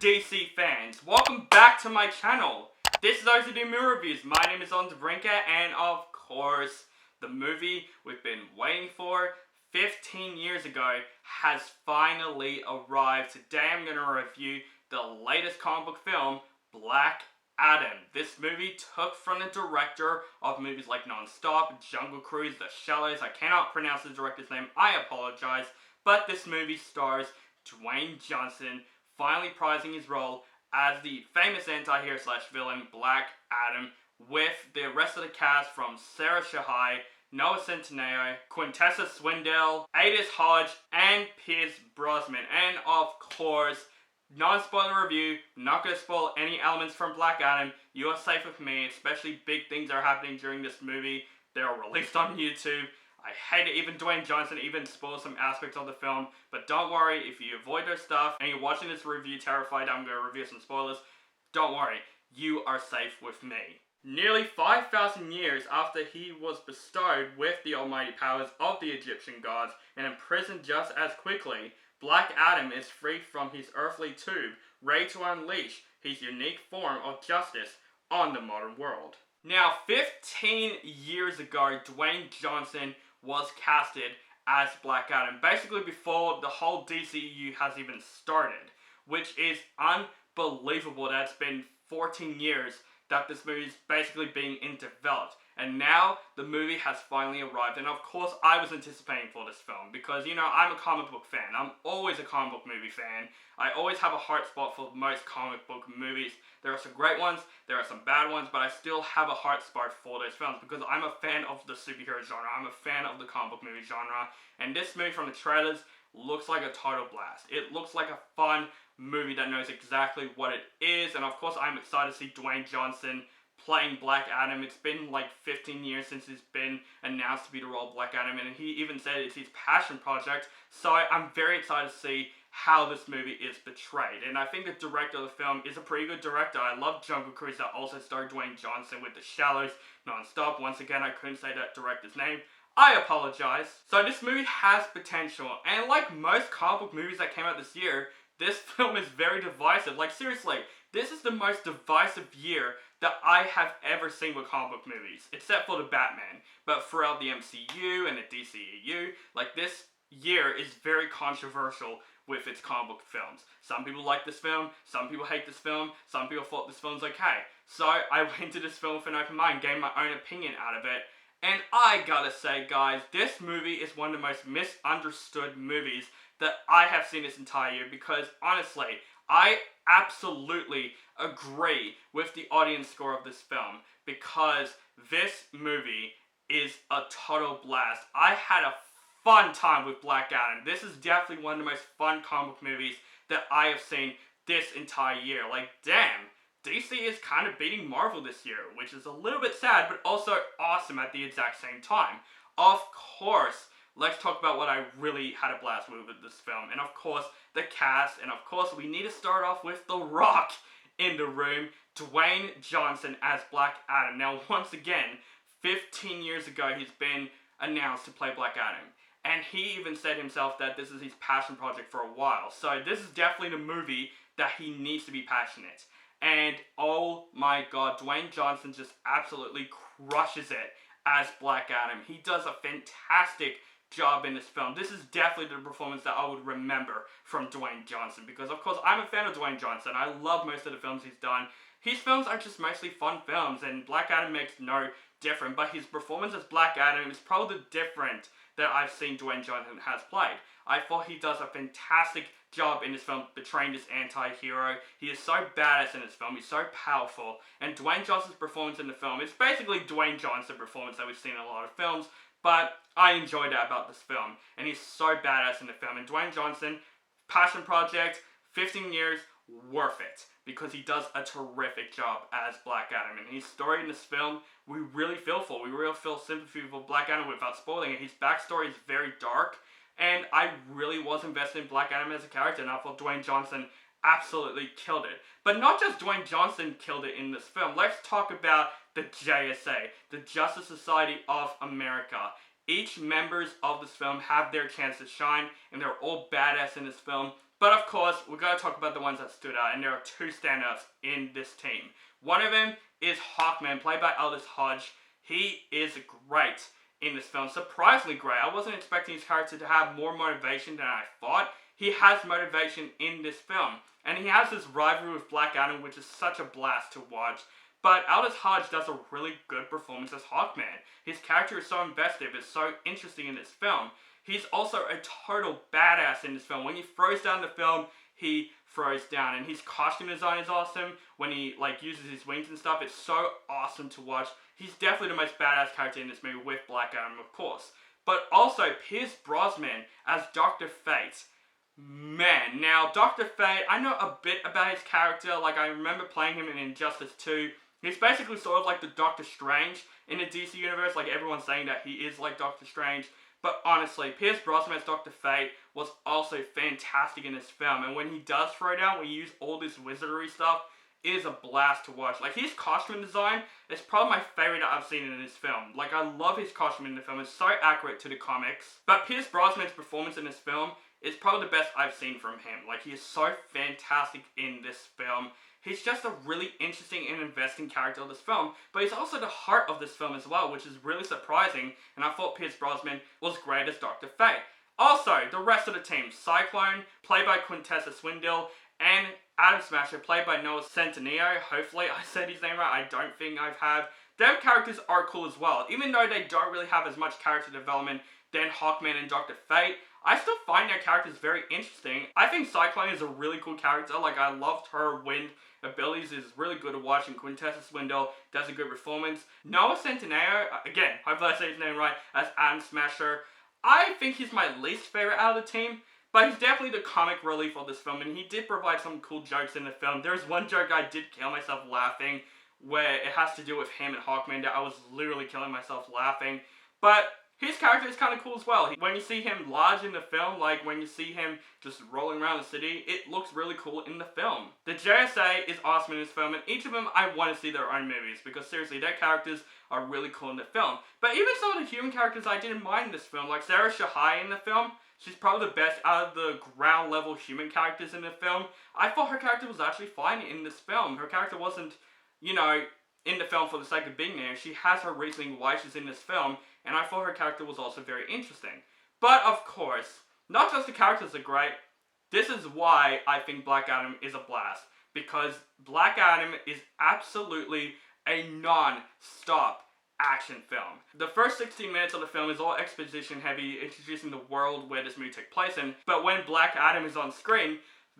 DC fans, welcome back to my channel. This is those who do movie reviews. My name is Aldis, and of course, the movie we've been waiting for 15 years ago has finally arrived. Today I'm going to review the latest comic book film, Black Adam. This movie took from the director of movies like Non-Stop, Jungle Cruise, The Shallows. I cannot pronounce the director's name, I apologize. But this movie stars Dwayne Johnson finally prizing his role as the famous anti-hero slash villain Black Adam, with the rest of the cast from Shahi, Noah Centineo, Quintessa Swindell, Aldis Hodge, and Brosnan. And of course, non-spoiler review, not going to spoil any elements from Black Adam. You are safe with me, especially big things are happening during this movie. They are released on YouTube. I hate it, even Dwayne Johnson even spoils some aspects of the film, but don't worry, if you avoid those stuff and you're watching this review terrified I'm going to review some spoilers, don't worry, you are safe with me. Nearly 5,000 years after he was bestowed with the almighty powers of the Egyptian gods and imprisoned just as quickly, Black Adam is freed from his earthly tube, ready to unleash his unique form of justice on the modern world. Now, 15 years ago, Dwayne Johnson was casted as Black Adam, basically before the whole DCEU has even started, which is unbelievable that it's been 14 years that this movie is basically being developed. And now the movie has finally arrived, and of course I was anticipating for this film because, you know, I'm a comic book fan. I'm always a comic book movie fan. I always have a heart spot for most comic book movies. There are some great ones, there are some bad ones, but I still have a heart spot for those films because I'm a fan of the superhero genre. I'm a fan of the comic book movie genre, and this movie from the trailers looks like a total blast. It looks like a fun movie that knows exactly what it is, and of course I'm excited to see Dwayne Johnson playing Black Adam. It's been like 15 years since he's been announced to be the role of Black Adam, and he even said it's his passion project, so I'm very excited to see how this movie is portrayed. And I think the director of the film is a pretty good director. I love Jungle Cruise that also starred Dwayne Johnson with The Shallows, Non-Stop. Once again, I couldn't say that director's name. I apologize. So this movie has potential, and like most comic book movies that came out this year, this film is very divisive. Like seriously, this is the most divisive year that I have ever seen with comic book movies, except for the Batman. But throughout the MCU and the DCEU, like this year is very controversial with its comic book films. Some people like this film, some people hate this film, some people thought this film's okay. So I went to this film with an open mind, gave my own opinion out of it, and I gotta say guys, this movie is one of the most misunderstood movies that I have seen this entire year because honestly, I absolutely agree with the audience score of this film because this movie is a total blast. I had a fun time with Black Adam. This is definitely one of the most fun comic book movies that I have seen this entire year. Like, damn, DC is kind of beating Marvel this year, which is a little bit sad, but also awesome at the exact same time. Of course, let's talk about what I really had a blast with this film. And of course, the cast. And of course, we need to start off with The Rock in the room. Dwayne Johnson as Black Adam. Now, once again, 15 years ago, he's been announced to play Black Adam. And he even said himself that this is his passion project for a while. So this is definitely the movie that he needs to be passionate. And oh my god, Dwayne Johnson just absolutely crushes it as Black Adam. He does a fantastic job in this film. This is definitely the performance that I would remember from Dwayne Johnson because of course I'm a fan of Dwayne Johnson. I love most of the films he's done. His films are just mostly fun films and Black Adam makes no different, but his performance as Black Adam is probably the different that I've seen Dwayne Johnson has played. I thought he does a fantastic job in this film portraying this anti-hero. He is so badass in this film, he's so powerful, and Dwayne Johnson's performance in the film is basically Dwayne Johnson's performance that we've seen in a lot of films, but I enjoyed that about this film, and he's so badass in the film. And Dwayne Johnson, passion project, 15 years, worth it, because he does a terrific job as Black Adam. And his story in this film, we really feel for. We really feel sympathy for Black Adam without spoiling it. His backstory is very dark, and I really was invested in Black Adam as a character, and I thought Dwayne Johnson absolutely killed it. But not just Dwayne Johnson killed it in this film. Let's talk about the JSA, the Justice Society of America. Each members of this film have their chance to shine, and they're all badass in this film. But of course, we're going to talk about the ones that stood out, and there are two standouts in this team. One of them is Hawkman, played by Aldis Hodge. He is great in this film, surprisingly great. I wasn't expecting his character to have more motivation than I thought. He has motivation in this film, and he has this rivalry with Black Adam, which is such a blast to watch. But Aldis Hodge does a really good performance as Hawkman. His character is so invested, it's so interesting in this film. He's also a total badass in this film. When he throws down the film, he throws down. And his costume design is awesome. When he uses his wings and stuff, it's so awesome to watch. He's definitely the most badass character in this movie, with Black Adam, of course. But also, Pierce Brosnan as Dr. Fate. Man, now, Dr. Fate, I know a bit about his character. I remember playing him in Injustice 2. He's basically sort of like the Doctor Strange in the DC universe. Everyone's saying that he is like Doctor Strange. But honestly, Pierce Brosnan as Dr. Fate was also fantastic in this film. And when he does throw down, when he uses all this wizardry stuff, it is a blast to watch. His costume design is probably my favorite that I've seen in this film. I love his costume in the film. It's so accurate to the comics. But Pierce Brosnan's performance in this film is probably the best I've seen from him. He is so fantastic in this film. He's just a really interesting and investing character of this film, but he's also the heart of this film as well, which is really surprising, and I thought Pierce Brosnan was great as Dr. Fate. Also, the rest of the team, Cyclone, played by Quintessa Swindell, and Atom Smasher, played by Noah Centineo. Hopefully I said his name right, I don't think I have. Their characters are cool as well, even though they don't really have as much character development than Hawkman and Dr. Fate. I still find their characters very interesting. I think Cyclone is a really cool character. I loved her wind abilities, is really good to watch, and Quintessa Swindell does a good performance. Noah Centineo, again, hopefully I say his name right, as Atom Smasher. I think he's my least favorite out of the team, but he's definitely the comic relief of this film, and he did provide some cool jokes in the film. There's one joke I did kill myself laughing, where it has to do with him and Hawkman, that I was literally killing myself laughing. But his character is kind of cool as well. When you see him large in the film, when you see him just rolling around the city, it looks really cool in the film. The JSA is awesome in this film, and each of them I want to see their own movies, because seriously, their characters are really cool in the film. But even some of the human characters I didn't mind in this film, like Sarah Shahi in the film, she's probably the best out of the ground level human characters in the film. I thought her character was actually fine in this film. Her character wasn't, in the film for the sake of being there. She has her reasoning why she's in this film, and I thought her character was also very interesting. But of course, not just the characters are great, this is why I think Black Adam is a blast. Because Black Adam is absolutely a non-stop action film. The first 16 minutes of the film is all exposition heavy, introducing the world where this movie took place in. But when Black Adam is on screen,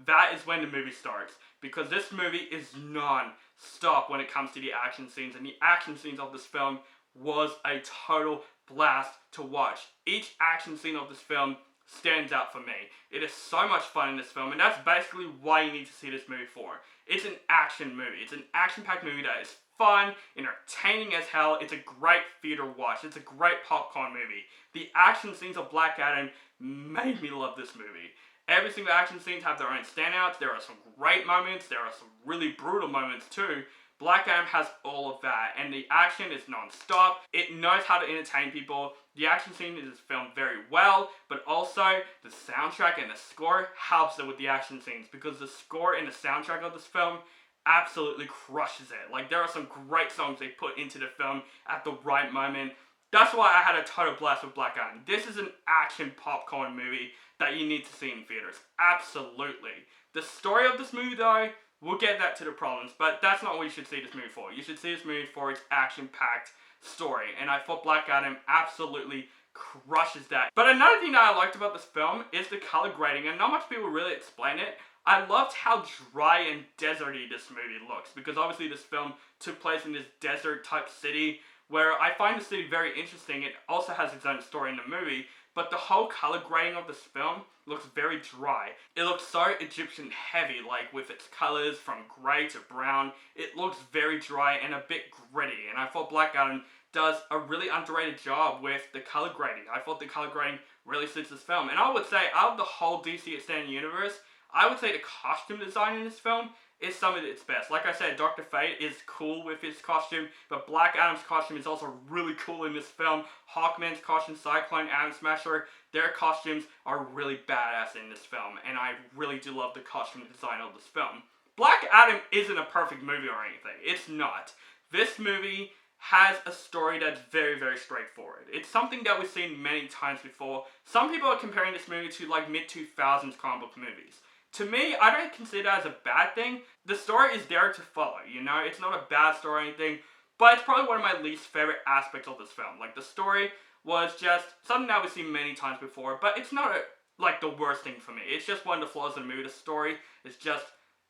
that is when the movie starts. Because this movie is non-stop when it comes to the action scenes. And the action scenes of this film was a total blast to watch. Each action scene of this film stands out for me. It is so much fun in this film, and that's basically why you need to see this movie for. It's an action movie. It's an action-packed movie that is fun, entertaining as hell. It's a great theater watch. It's a great popcorn movie. The action scenes of Black Adam made me love this movie. Every single action scenes have their own standouts. There are some great moments. There are some really brutal moments too. Black Adam has all of that, and the action is non-stop. It knows how to entertain people. The action scene is filmed very well, but also the soundtrack and the score helps it with the action scenes, because the score and the soundtrack of this film absolutely crushes it. There are some great songs they put into the film at the right moment. That's why I had a total blast with Black Adam. This is an action popcorn movie that you need to see in theaters. Absolutely. The story of this movie, though, we'll get that to the problems, but that's not what you should see this movie for. You should see this movie for its action-packed story, and I thought Black Adam absolutely crushes that. But another thing that I liked about this film is the color grading, and not much people really explain it. I loved how dry and deserty this movie looks, because obviously this film took place in this desert-type city, where I find the city very interesting. It also has its own story in the movie, but the whole color grading of this film looks very dry. It looks so Egyptian heavy, with its colors from grey to brown. It looks very dry and a bit gritty, and I thought Black Adam does a really underrated job with the color grading. I thought the color grading really suits this film, and I would say out of the whole DC Extended Universe, I would say the costume design in this film is some of its best. Like I said, Dr. Fate is cool with his costume, but Black Adam's costume is also really cool in this film. Hawkman's costume, Cyclone, Atom Smasher, their costumes are really badass in this film, and I really do love the costume design of this film. Black Adam isn't a perfect movie or anything. It's not. This movie has a story that's very, very straightforward. It's something that we've seen many times before. Some people are comparing this movie to like mid-2000s comic book movies. To me, I don't consider that as a bad thing. The story is there to follow, you know? It's not a bad story or anything, but it's probably one of my least favorite aspects of this film. Like, the story was just something that we've seen many times before, but it's not like the worst thing for me. It's just one of the flaws of the movie. The story is just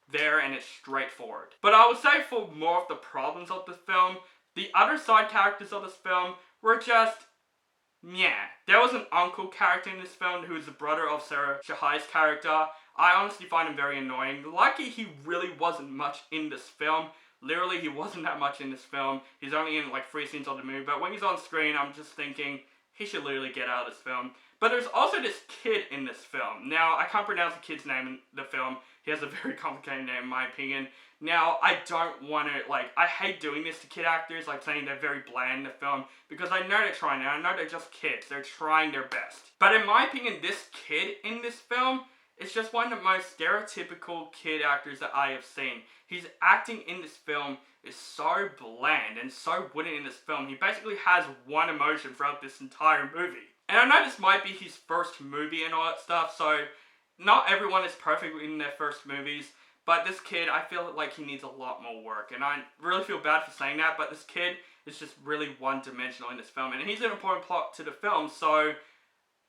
there and it's straightforward. But I would say for more of the problems of the film, the other side characters of this film were just, yeah. There was an uncle character in this film who is the brother of Sarah Shahi's character. I honestly find him very annoying. Lucky he really wasn't much in this film. Literally, he wasn't that much in this film. He's only in like 3 scenes of the movie, but when he's on screen, I'm just thinking, he should literally get out of this film. But there's also this kid in this film. Now, I can't pronounce the kid's name in the film. He has a very complicated name in my opinion. Now, I don't want to, I hate doing this to kid actors, like saying they're very bland in the film, because I know they're trying, and I know they're just kids. They're trying their best. But in my opinion, this kid in this film is just one of the most stereotypical kid actors that I have seen. His acting in this film is so bland and so wooden in this film. He basically has one emotion throughout this entire movie. And I know this might be his first movie and all that stuff, so not everyone is perfect in their first movies. But this kid, I feel like he needs a lot more work. And I really feel bad for saying that, but this kid is just really one-dimensional in this film. And he's an important plot to the film, so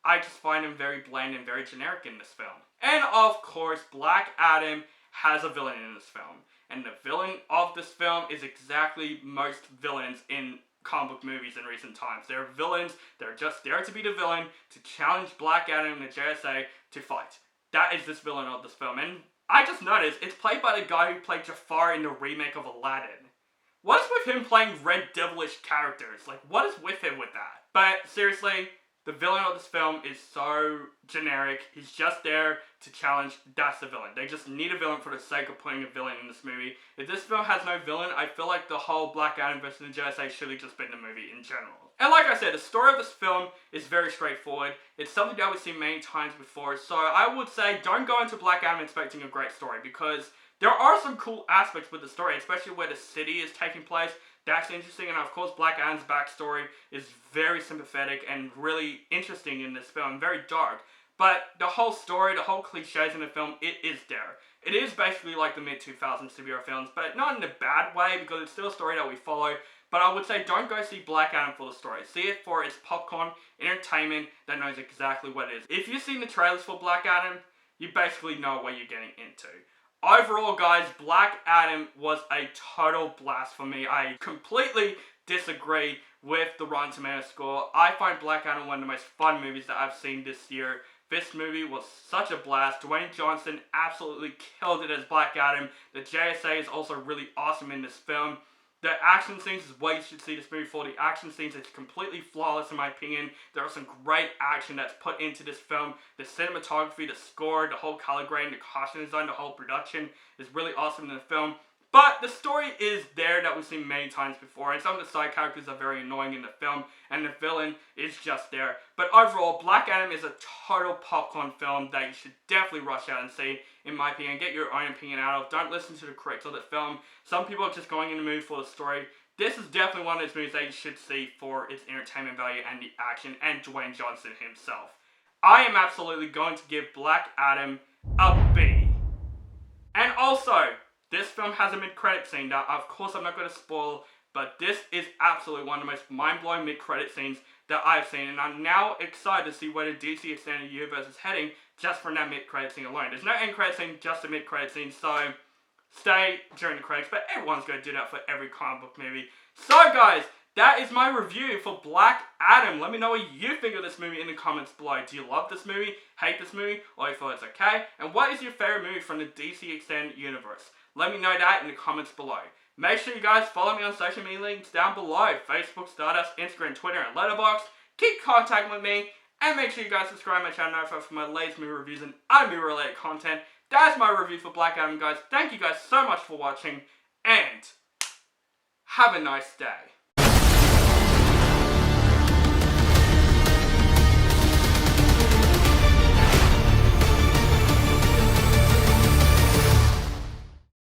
I just find him very bland and very generic in this film. And of course, Black Adam has a villain in this film. And the villain of this film is exactly most villains in comic book movies in recent times. They're villains, they're just there to be the villain, to challenge Black Adam and the JSA to fight. That is this villain of this film. And I just noticed, it's played by the guy who played Jafar in the remake of Aladdin. What is with him playing red devilish characters? Like, what is with him with that? But seriously, the villain of this film is so generic. He's just there to challenge. That's the villain. They just need a villain for the sake of putting a villain in this movie. If this film has no villain, I feel like the whole Black Adam vs. the JSA should have just been the movie in general. And like I said, the story of this film is very straightforward. It's something that we've seen many times before. So I would say don't go into Black Adam expecting a great story, because there are some cool aspects with the story, especially where the city is taking place. That's interesting, and of course Black Adam's backstory is very sympathetic and really interesting in this film, very dark. But the whole story, the whole cliches in the film, it is there. It is basically like the mid-2000s superhero films, but not in a bad way, because it's still a story that we follow. But I would say don't go see Black Adam for the story. See it for its popcorn entertainment that knows exactly what it is. If you've seen the trailers for Black Adam, you basically know what you're getting into. Overall, guys, Black Adam was a total blast for me. I completely disagree with the Rotten Tomatoes score. I find Black Adam one of the most fun movies that I've seen this year. This movie was such a blast. Dwayne Johnson absolutely killed it as Black Adam. The JSA is also really awesome in this film. The action scenes is what you should see this movie for. The action scenes is completely flawless in my opinion. There are some great action that's put into this film. The cinematography, the score, the whole color grading, the costume design, the whole production is really awesome in the film. But the story is there that we've seen many times before, and some of the side characters are very annoying in the film, and the villain is just there. But overall, Black Adam is a total popcorn film that you should definitely rush out and see, in my opinion. Get your own opinion out of. Don't listen to the critics of the film. Some people are just going in the movie for the story. This is definitely one of those movies that you should see for its entertainment value and the action, and Dwayne Johnson himself. I am absolutely going to give Black Adam a B. And also, this film has a mid-credit scene that, of course, I'm not going to spoil, but this is absolutely one of the most mind-blowing mid-credit scenes that I've seen, and I'm now excited to see where the DC Extended Universe is heading just from that mid-credit scene alone. There's no end-credit scene, just a mid-credit scene, so stay during the credits, but everyone's going to do that for every comic book movie. So, guys, that is my review for Black Adam. Let me know what you think of this movie in the comments below. Do you love this movie, hate this movie, or you thought it's okay? And what is your favorite movie from the DC Extended Universe? Let me know that in the comments below. Make sure you guys follow me on social media links down below. Facebook, Stardust, Instagram, Twitter, and Letterboxd. Keep contacting with me. And make sure you guys subscribe to my channel for my latest movie reviews and other movie related content. That's my review for Black Adam, guys. Thank you guys so much for watching, and have a nice day.